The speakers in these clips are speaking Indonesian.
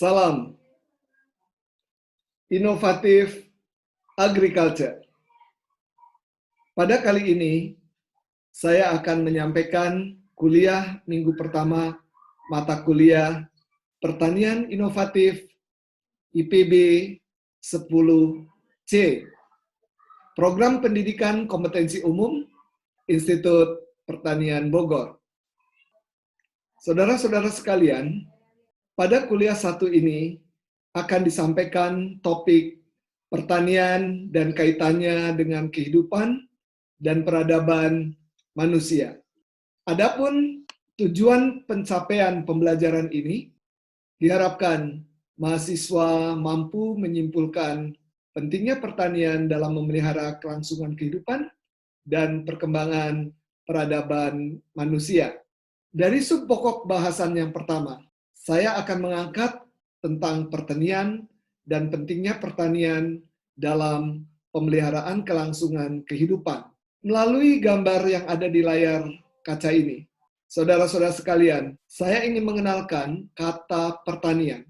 Salam inovatif agriculture. Pada kali ini, saya akan menyampaikan kuliah minggu pertama mata kuliah Pertanian Inovatif IPB 10C, Program Pendidikan Kompetensi Umum Institut Pertanian Bogor. Saudara-saudara sekalian, pada kuliah satu ini akan disampaikan topik pertanian dan kaitannya dengan kehidupan dan peradaban manusia. Adapun tujuan pencapaian pembelajaran ini diharapkan mahasiswa mampu menyimpulkan pentingnya pertanian dalam memelihara kelangsungan kehidupan dan perkembangan peradaban manusia. Dari sub pokok bahasan yang pertama, saya akan mengangkat tentang pertanian dan pentingnya pertanian dalam pemeliharaan kelangsungan kehidupan. Melalui gambar yang ada di layar kaca ini, saudara-saudara sekalian, saya ingin mengenalkan kata pertanian,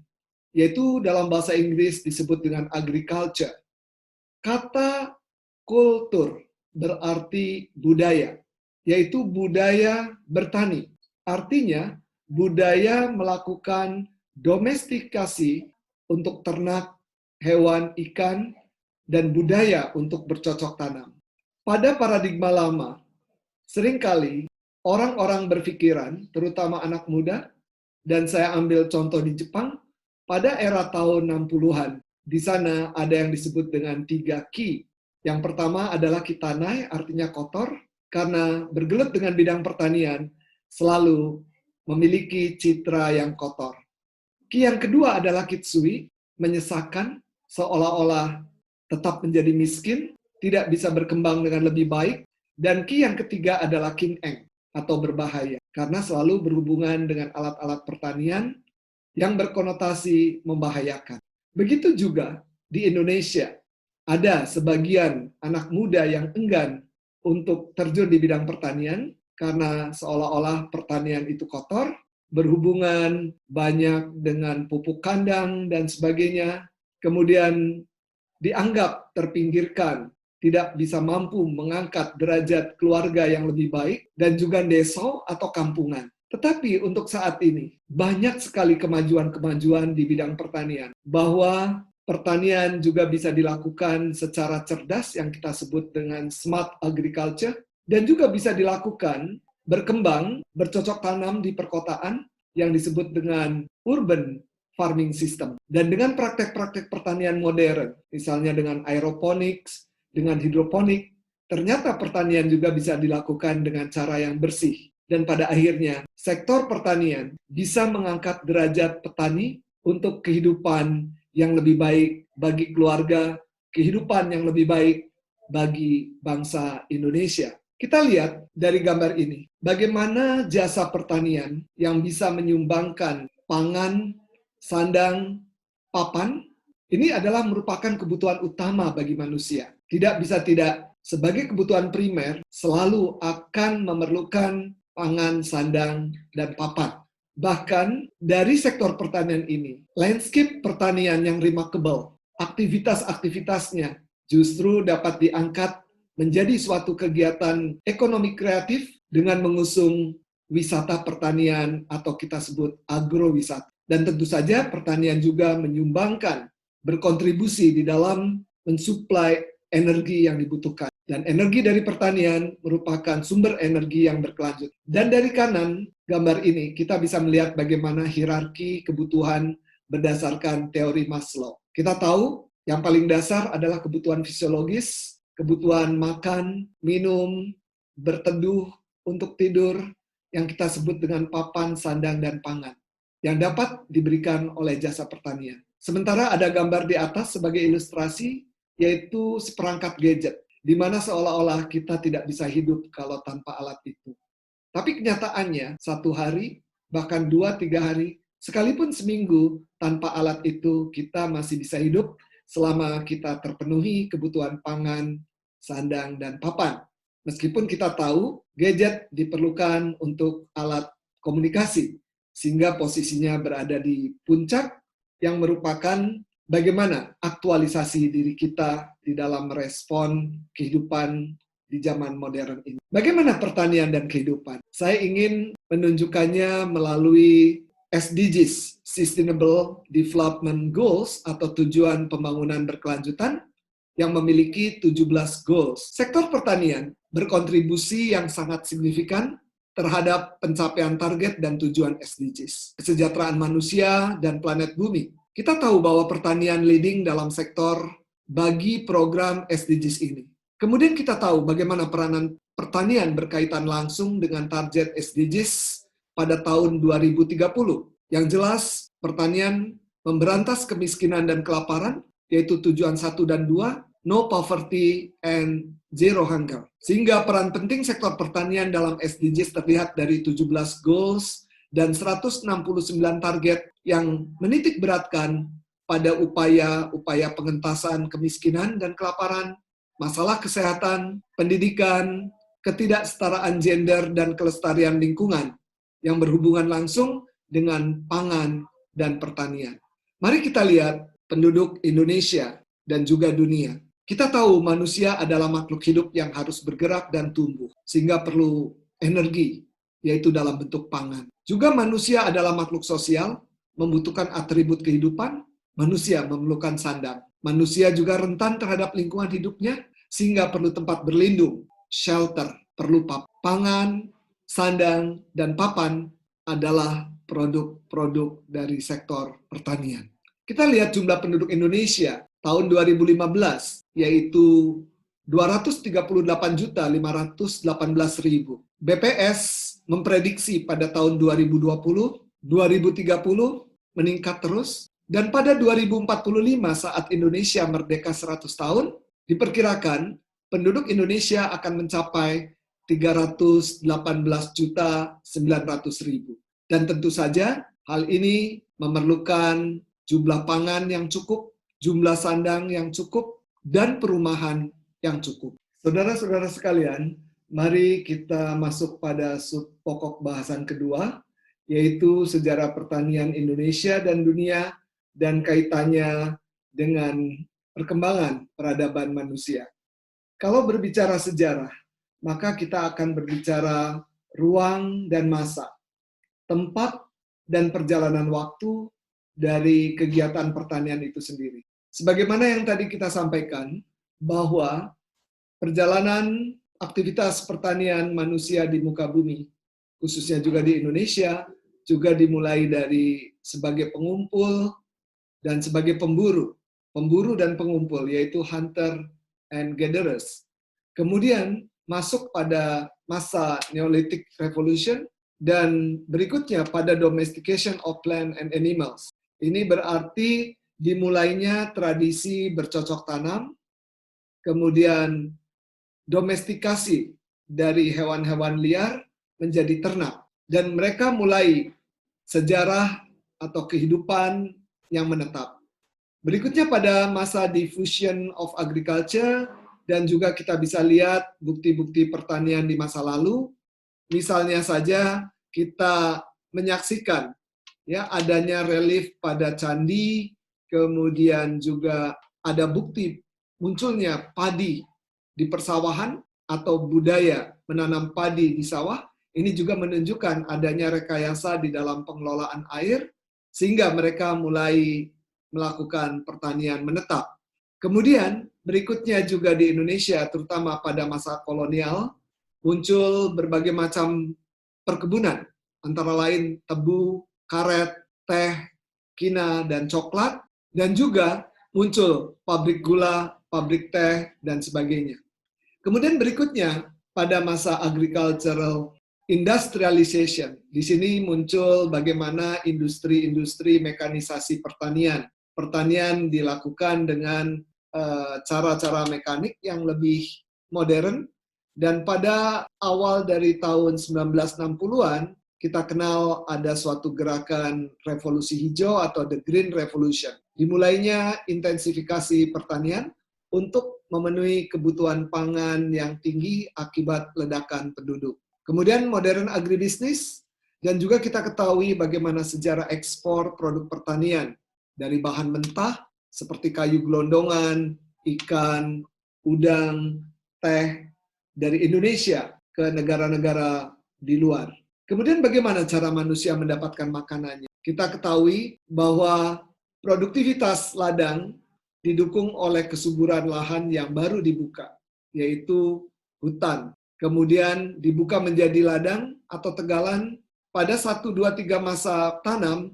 yaitu dalam bahasa Inggris disebut dengan agriculture. Kata kultur berarti budaya, yaitu budaya bertani. Artinya, budaya melakukan domestikasi untuk ternak, hewan, ikan, dan budaya untuk bercocok tanam. Pada paradigma lama, seringkali orang-orang berpikiran, terutama anak muda, dan saya ambil contoh di Jepang, pada era tahun 60-an, di sana ada yang disebut dengan 3 ki. Yang pertama adalah kitanai, artinya kotor, karena bergelut dengan bidang pertanian, selalu memiliki citra yang kotor. Ki yang kedua adalah kitsui, menyesakan, seolah-olah tetap menjadi miskin, tidak bisa berkembang dengan lebih baik. Dan ki yang ketiga adalah kineng, atau berbahaya, karena selalu berhubungan dengan alat-alat pertanian yang berkonotasi membahayakan. Begitu juga di Indonesia, ada sebagian anak muda yang enggan untuk terjun di bidang pertanian, karena seolah-olah pertanian itu kotor, berhubungan banyak dengan pupuk kandang dan sebagainya, kemudian dianggap terpinggirkan, tidak bisa mampu mengangkat derajat keluarga yang lebih baik, dan juga deso atau kampungan. Tetapi untuk saat ini, banyak sekali kemajuan-kemajuan di bidang pertanian, bahwa pertanian juga bisa dilakukan secara cerdas yang kita sebut dengan smart agriculture, dan juga bisa dilakukan berkembang, bercocok tanam di perkotaan yang disebut dengan urban farming system. Dan dengan praktek-praktek pertanian modern, misalnya dengan aeroponics, dengan hidroponik, ternyata pertanian juga bisa dilakukan dengan cara yang bersih. Dan pada akhirnya, sektor pertanian bisa mengangkat derajat petani untuk kehidupan yang lebih baik bagi keluarga, kehidupan yang lebih baik bagi bangsa Indonesia. Kita lihat dari gambar ini, bagaimana jasa pertanian yang bisa menyumbangkan pangan, sandang, papan, ini adalah merupakan kebutuhan utama bagi manusia. Tidak bisa tidak, sebagai kebutuhan primer, selalu akan memerlukan pangan, sandang, dan papan. Bahkan dari sektor pertanian ini, landscape pertanian yang remarkable, aktivitas-aktivitasnya justru dapat diangkat menjadi suatu kegiatan ekonomi kreatif dengan mengusung wisata pertanian atau kita sebut agrowisata. Dan tentu saja pertanian juga menyumbangkan, berkontribusi di dalam mensuplai energi yang dibutuhkan. Dan energi dari pertanian merupakan sumber energi yang berkelanjut. Dan dari kanan gambar ini kita bisa melihat bagaimana hierarki kebutuhan berdasarkan teori Maslow. Kita tahu yang paling dasar adalah kebutuhan fisiologis, kebutuhan makan, minum, berteduh, untuk tidur, yang kita sebut dengan papan, sandang, dan pangan, yang dapat diberikan oleh jasa pertanian. Sementara ada gambar di atas sebagai ilustrasi, yaitu seperangkat gadget, di mana seolah-olah kita tidak bisa hidup kalau tanpa alat itu. Tapi kenyataannya, satu hari, bahkan 2-3 hari, sekalipun seminggu tanpa alat itu, kita masih bisa hidup selama kita terpenuhi kebutuhan pangan, sandang, dan papan. Meskipun kita tahu gadget diperlukan untuk alat komunikasi, sehingga posisinya berada di puncak yang merupakan bagaimana aktualisasi diri kita di dalam merespon kehidupan di zaman modern ini. Bagaimana pertanian dan kehidupan? Saya ingin menunjukkannya melalui SDGs, Sustainable Development Goals atau tujuan pembangunan berkelanjutan yang memiliki 17 goals. Sektor pertanian berkontribusi yang sangat signifikan terhadap pencapaian target dan tujuan SDGs, kesejahteraan manusia dan planet bumi. Kita tahu bahwa pertanian leading dalam sektor bagi program SDGs ini. Kemudian kita tahu bagaimana peranan pertanian berkaitan langsung dengan target SDGs pada tahun 2030. Yang jelas, pertanian memberantas kemiskinan dan kelaparan, yaitu tujuan 1 dan 2, no poverty and zero hunger. Sehingga peran penting sektor pertanian dalam SDGs terlihat dari 17 goals dan 169 target yang menitik beratkan pada upaya-upaya pengentasan kemiskinan dan kelaparan, masalah kesehatan, pendidikan, ketidaksetaraan gender, dan kelestarian lingkungan yang berhubungan langsung dengan pangan dan pertanian. Mari kita lihat penduduk Indonesia dan juga dunia. Kita tahu manusia adalah makhluk hidup yang harus bergerak dan tumbuh, sehingga perlu energi, yaitu dalam bentuk pangan. Juga manusia adalah makhluk sosial, membutuhkan atribut kehidupan, manusia memerlukan sandang. Manusia juga rentan terhadap lingkungan hidupnya, sehingga perlu tempat berlindung, shelter, perlu pangan, sandang, dan papan adalah produk-produk dari sektor pertanian. Kita lihat jumlah penduduk Indonesia tahun 2015, yaitu 238.518.000. BPS memprediksi pada tahun 2020, 2030 meningkat terus, dan pada 2045 saat Indonesia merdeka 100 tahun, diperkirakan penduduk Indonesia akan mencapai 318.900.000. Dan tentu saja hal ini memerlukan jumlah pangan yang cukup, jumlah sandang yang cukup, dan perumahan yang cukup. Saudara-saudara sekalian, mari kita masuk pada sub pokok bahasan kedua, yaitu sejarah pertanian Indonesia dan dunia dan kaitannya dengan perkembangan peradaban manusia. Kalau berbicara sejarah, maka kita akan berbicara ruang dan masa, tempat dan perjalanan waktu dari kegiatan pertanian itu sendiri. Sebagaimana yang tadi kita sampaikan, bahwa perjalanan aktivitas pertanian manusia di muka bumi, khususnya juga di Indonesia, juga dimulai dari sebagai pengumpul dan sebagai pemburu dan pengumpul, yaitu hunter and gatherers. Kemudian masuk pada masa Neolithic Revolution, dan berikutnya pada domestication of plant and animals. Ini berarti dimulainya tradisi bercocok tanam, kemudian domestikasi dari hewan-hewan liar menjadi ternak, dan mereka mulai sejarah atau kehidupan yang menetap. Berikutnya pada masa diffusion of agriculture, dan juga kita bisa lihat bukti-bukti pertanian di masa lalu. Misalnya saja kita menyaksikan ya adanya relief pada candi, kemudian juga ada bukti munculnya padi di persawahan atau budaya menanam padi di sawah. Ini juga menunjukkan adanya rekayasa di dalam pengelolaan air, sehingga mereka mulai melakukan pertanian menetap. Kemudian berikutnya juga di Indonesia, terutama pada masa kolonial, muncul berbagai macam perkebunan, antara lain tebu, karet, teh, kina, dan coklat, dan juga muncul pabrik gula, pabrik teh, dan sebagainya. Kemudian berikutnya, pada masa agricultural industrialization, di sini muncul bagaimana industri-industri mekanisasi pertanian. Pertanian dilakukan dengan cara-cara mekanik yang lebih modern, dan pada awal dari tahun 1960-an, kita kenal ada suatu gerakan revolusi hijau atau the Green Revolution. Dimulainya intensifikasi pertanian untuk memenuhi kebutuhan pangan yang tinggi akibat ledakan penduduk. Kemudian modern agribisnis, dan juga kita ketahui bagaimana sejarah ekspor produk pertanian dari bahan mentah seperti kayu gelondongan, ikan, udang, teh dari Indonesia ke negara-negara di luar. Kemudian bagaimana cara manusia mendapatkan makanannya? Kita ketahui bahwa produktivitas ladang didukung oleh kesuburan lahan yang baru dibuka, yaitu hutan. Kemudian dibuka menjadi ladang atau tegalan pada 1, 2, 3 masa tanam,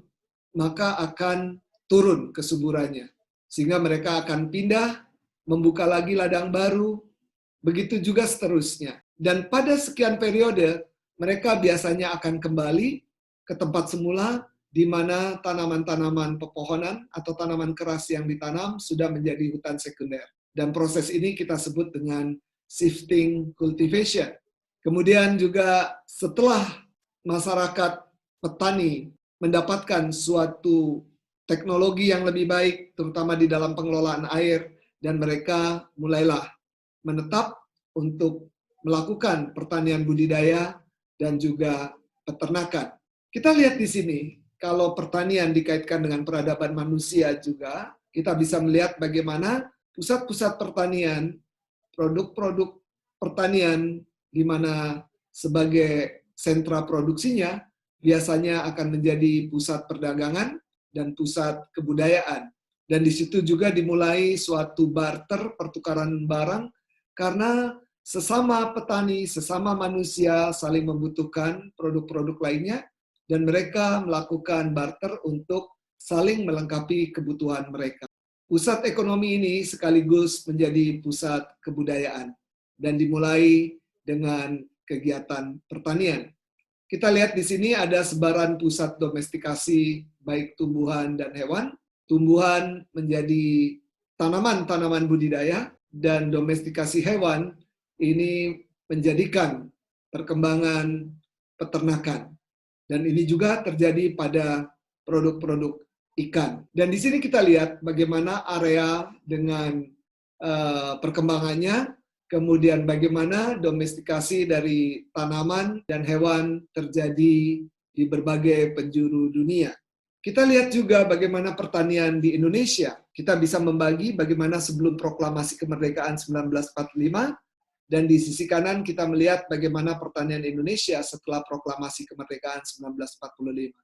maka akan turun kesuburannya. Sehingga mereka akan pindah, membuka lagi ladang baru, begitu juga seterusnya. Dan pada sekian periode, mereka biasanya akan kembali ke tempat semula, di mana tanaman-tanaman pepohonan atau tanaman keras yang ditanam sudah menjadi hutan sekunder. Dan proses ini kita sebut dengan shifting cultivation. Kemudian juga setelah masyarakat petani mendapatkan suatu teknologi yang lebih baik, terutama di dalam pengelolaan air, dan mereka mulailah menetap untuk melakukan pertanian budidaya dan juga peternakan. Kita lihat di sini, kalau pertanian dikaitkan dengan peradaban manusia juga, kita bisa melihat bagaimana pusat-pusat pertanian, produk-produk pertanian di mana sebagai sentra produksinya biasanya akan menjadi pusat perdagangan dan pusat kebudayaan. Dan di situ juga dimulai suatu barter, pertukaran barang, karena sesama petani, sesama manusia saling membutuhkan produk-produk lainnya, dan mereka melakukan barter untuk saling melengkapi kebutuhan mereka. Pusat ekonomi ini sekaligus menjadi pusat kebudayaan dan dimulai dengan kegiatan pertanian. Kita lihat di sini ada sebaran pusat domestikasi baik tumbuhan dan hewan. Tumbuhan menjadi tanaman-tanaman budidaya dan domestikasi hewan ini menjadikan perkembangan peternakan. Dan ini juga terjadi pada produk-produk ikan. Dan di sini kita lihat bagaimana area dengan perkembangannya, kemudian bagaimana domestikasi dari tanaman dan hewan terjadi di berbagai penjuru dunia. Kita lihat juga bagaimana pertanian di Indonesia. Kita bisa membagi bagaimana sebelum proklamasi kemerdekaan 1945, dan di sisi kanan kita melihat bagaimana pertanian Indonesia setelah proklamasi kemerdekaan 1945.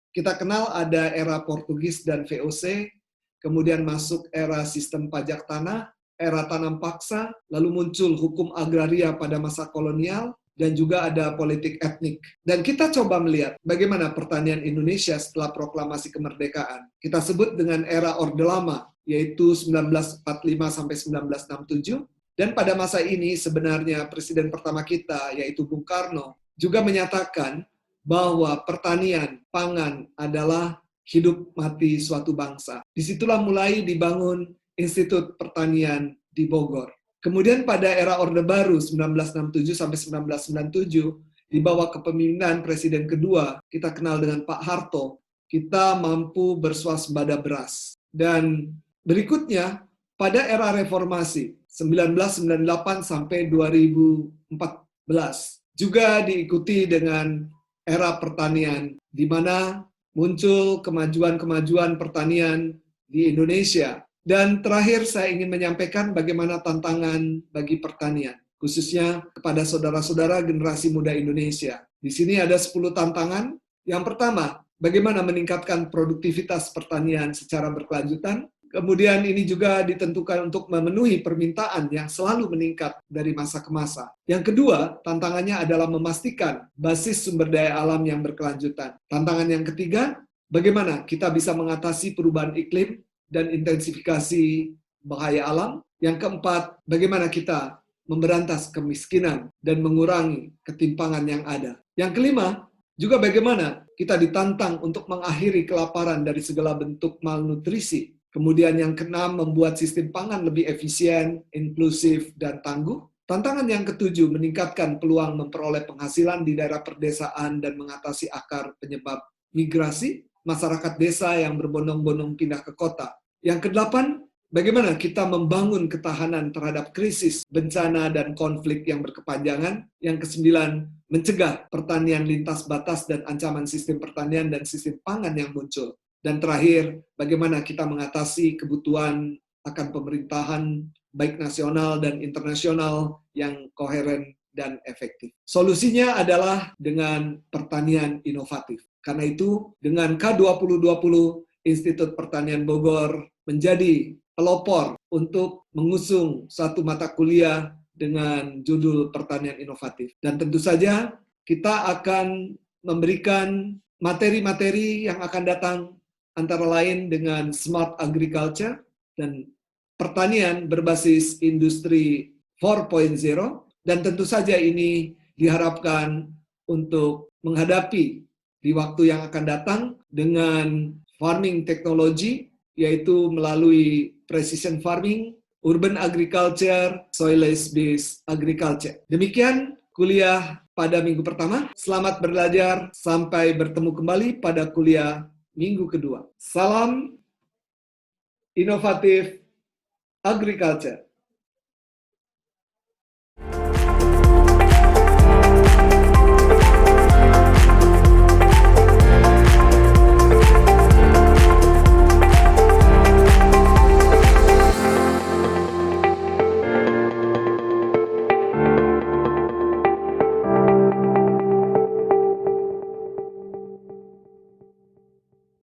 Kita kenal ada era Portugis dan VOC, kemudian masuk era sistem pajak tanah, era tanam paksa, lalu muncul hukum agraria pada masa kolonial, dan juga ada politik etnik. Dan kita coba melihat bagaimana pertanian Indonesia setelah proklamasi kemerdekaan. Kita sebut dengan era Orde Lama, yaitu 1945 sampai 1967. Dan pada masa ini sebenarnya Presiden pertama kita, yaitu Bung Karno, juga menyatakan bahwa pertanian pangan adalah hidup mati suatu bangsa. Disitulah mulai dibangun Institut Pertanian di Bogor. Kemudian pada era Orde Baru 1967 sampai 1997, di bawah kepemimpinan Presiden kedua, kita kenal dengan Pak Harto, kita mampu berswasembada beras. Dan berikutnya, pada era reformasi 1998 sampai 2014, juga diikuti dengan era pertanian, di mana muncul kemajuan-kemajuan pertanian di Indonesia. Dan terakhir saya ingin menyampaikan bagaimana tantangan bagi pertanian, khususnya kepada saudara-saudara generasi muda Indonesia. Di sini ada 10 tantangan. Yang pertama, bagaimana meningkatkan produktivitas pertanian secara berkelanjutan. Kemudian ini juga ditentukan untuk memenuhi permintaan yang selalu meningkat dari masa ke masa. Yang kedua, tantangannya adalah memastikan basis sumber daya alam yang berkelanjutan. Tantangan yang ketiga, bagaimana kita bisa mengatasi perubahan iklim dan intensifikasi bahaya alam. Yang keempat, bagaimana kita memberantas kemiskinan dan mengurangi ketimpangan yang ada. Yang kelima, juga bagaimana kita ditantang untuk mengakhiri kelaparan dari segala bentuk malnutrisi. Kemudian yang keenam, membuat sistem pangan lebih efisien, inklusif, dan tangguh. Tantangan yang ketujuh, meningkatkan peluang memperoleh penghasilan di daerah perdesaan dan mengatasi akar penyebab migrasi masyarakat desa yang berbondong-bondong pindah ke kota. Yang kedelapan, bagaimana kita membangun ketahanan terhadap krisis, bencana, dan konflik yang berkepanjangan. Yang kesembilan, mencegah pertanian lintas batas dan ancaman sistem pertanian dan sistem pangan yang muncul. Dan terakhir, bagaimana kita mengatasi kebutuhan akan pemerintahan baik nasional dan internasional yang koheren dan efektif. Solusinya adalah dengan pertanian inovatif. Karena itu, dengan K2020, Institut Pertanian Bogor menjadi pelopor untuk mengusung satu mata kuliah dengan judul Pertanian Inovatif. Dan tentu saja kita akan memberikan materi-materi yang akan datang antara lain dengan Smart Agriculture dan pertanian berbasis industri 4.0, dan tentu saja ini diharapkan untuk menghadapi di waktu yang akan datang dengan farming technology, yaitu melalui precision farming, urban agriculture, soilless based agriculture. Demikian kuliah pada minggu pertama. Selamat belajar, sampai bertemu kembali pada kuliah minggu kedua. Salam inovatif agriculture.